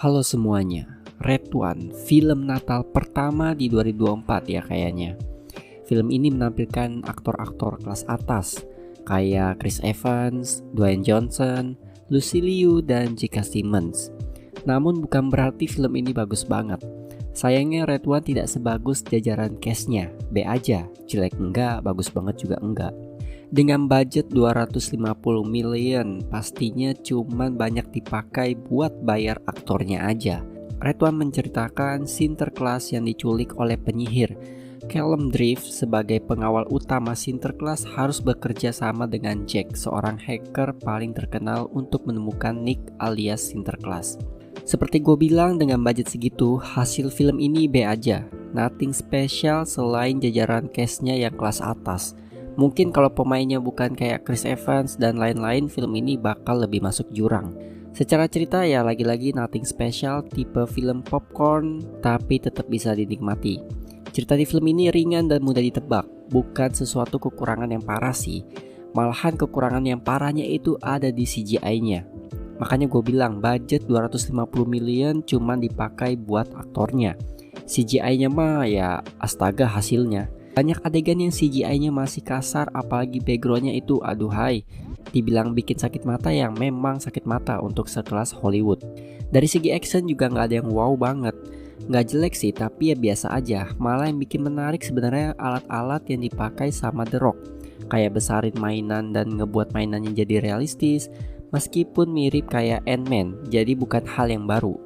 Halo semuanya, Red One, film Natal pertama di 2024 ya kayaknya. Film ini menampilkan aktor-aktor kelas atas kayak Chris Evans, Dwayne Johnson, Lucy Liu, dan J.K. Simmons. Namun bukan berarti film ini bagus banget. Sayangnya Red One tidak sebagus jajaran cast-nya. B aja, jelek enggak, bagus banget juga enggak. Dengan budget 250 million, pastinya cuman banyak dipakai buat bayar aktornya aja. Red One menceritakan Sinterklas yang diculik oleh penyihir. Callum Drift sebagai pengawal utama Sinterklas harus bekerja sama dengan Jack, seorang hacker paling terkenal untuk menemukan Nick alias Sinterklas. Seperti gue bilang, dengan budget segitu, hasil film ini B aja. Nothing special selain jajaran cast-nya yang kelas atas. Mungkin kalau pemainnya bukan kayak Chris Evans dan lain-lain, film ini bakal lebih masuk jurang. Secara cerita ya lagi-lagi nothing special, tipe film popcorn tapi tetap bisa dinikmati. Cerita di film ini ringan dan mudah ditebak, bukan sesuatu kekurangan yang parah sih. Malahan kekurangan yang parahnya itu ada di CGI-nya. Makanya gue bilang budget 250 million cuman dipakai buat aktornya. CGI-nya mah ya astaga hasilnya. Banyak adegan yang CGI-nya masih kasar, apalagi background-nya itu aduhai. Dibilang bikin sakit mata yang memang sakit mata untuk sekelas Hollywood. Dari segi action juga nggak ada yang wow banget. Nggak jelek sih, tapi ya biasa aja. Malah yang bikin menarik sebenarnya alat-alat yang dipakai sama The Rock. Kayak besarin mainan dan ngebuat mainannya jadi realistis. Meskipun mirip kayak Ant-Man, jadi bukan hal yang baru.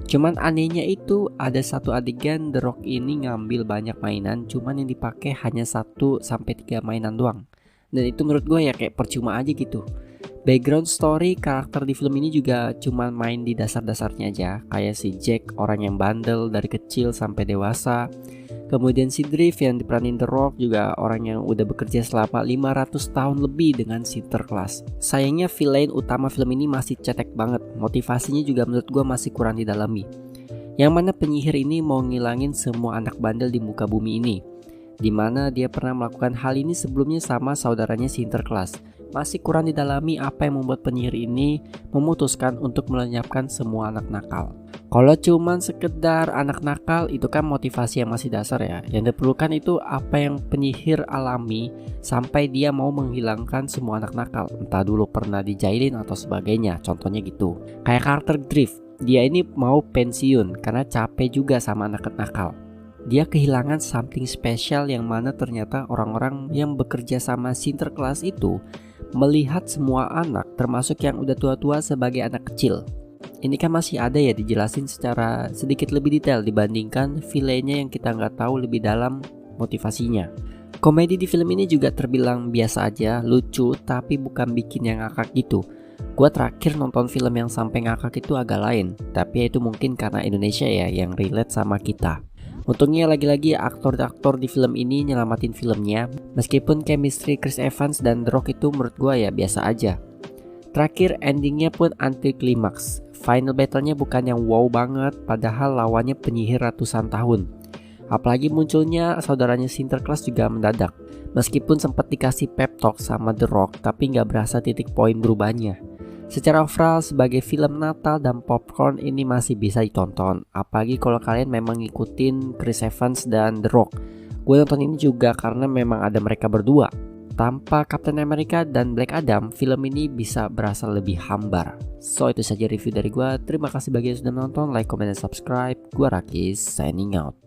Cuman anehnya itu ada satu adegan The Rock ini ngambil banyak mainan, cuman yang dipakai hanya 1-3 mainan doang. Dan itu menurut gue ya kayak percuma aja gitu. Background story karakter di film ini juga cuman main di dasar-dasarnya aja. Kayak si Jack, orang yang bandel dari kecil sampai dewasa. Kemudian si Drift yang diperanin The Rock juga orang yang udah bekerja selama 500 tahun lebih dengan Sinterklas. Sayangnya villain utama film ini masih cetek banget. Motivasinya juga menurut gue masih kurang didalami. Yang mana penyihir ini mau ngilangin semua anak bandel di muka bumi ini. Dimana dia pernah melakukan hal ini sebelumnya sama saudaranya Sinterklas. Masih kurang didalami apa yang membuat penyihir ini memutuskan untuk melenyapkan semua anak nakal. Kalau cuman sekedar anak nakal itu kan motivasi yang masih dasar ya. Yang diperlukan itu apa yang penyihir alami sampai dia mau menghilangkan semua anak nakal. Entah dulu pernah dijailin atau sebagainya, contohnya gitu. Kayak karakter Drift, dia ini mau pensiun karena capek juga sama anak nakal. Dia kehilangan something special yang mana ternyata orang-orang yang bekerja sama Sinterklas itu melihat semua anak termasuk yang udah tua-tua sebagai anak kecil. Ini kan masih ada ya dijelasin secara sedikit lebih detail dibandingkan villainnya yang kita nggak tahu lebih dalam motivasinya. Komedi di film ini juga terbilang biasa aja, lucu tapi bukan bikin yang ngakak gitu. Gua terakhir nonton film yang sampai ngakak itu agak lain, tapi ya itu mungkin karena Indonesia ya yang relate sama kita. Untungnya lagi-lagi aktor-aktor di film ini nyelamatin filmnya. Meskipun chemistry Chris Evans dan The Rock itu menurut gue ya biasa aja. Terakhir endingnya pun anti klimaks. Final battle-nya bukan yang wow banget, padahal lawannya penyihir ratusan tahun. Apalagi munculnya saudaranya Sinterklas juga mendadak. Meskipun sempat dikasih pep talk sama The Rock, tapi gak berasa titik poin berubahnya. Secara overall sebagai film Natal dan popcorn ini masih bisa ditonton. Apalagi kalau kalian memang ngikutin Chris Evans dan The Rock. Gue nonton ini juga karena memang ada mereka berdua. Tanpa Captain America dan Black Adam, film ini bisa berasa lebih hambar. So itu saja review dari gue. Terima kasih bagi yang sudah menonton. Like, comment, dan subscribe. Gue Rakis, signing out.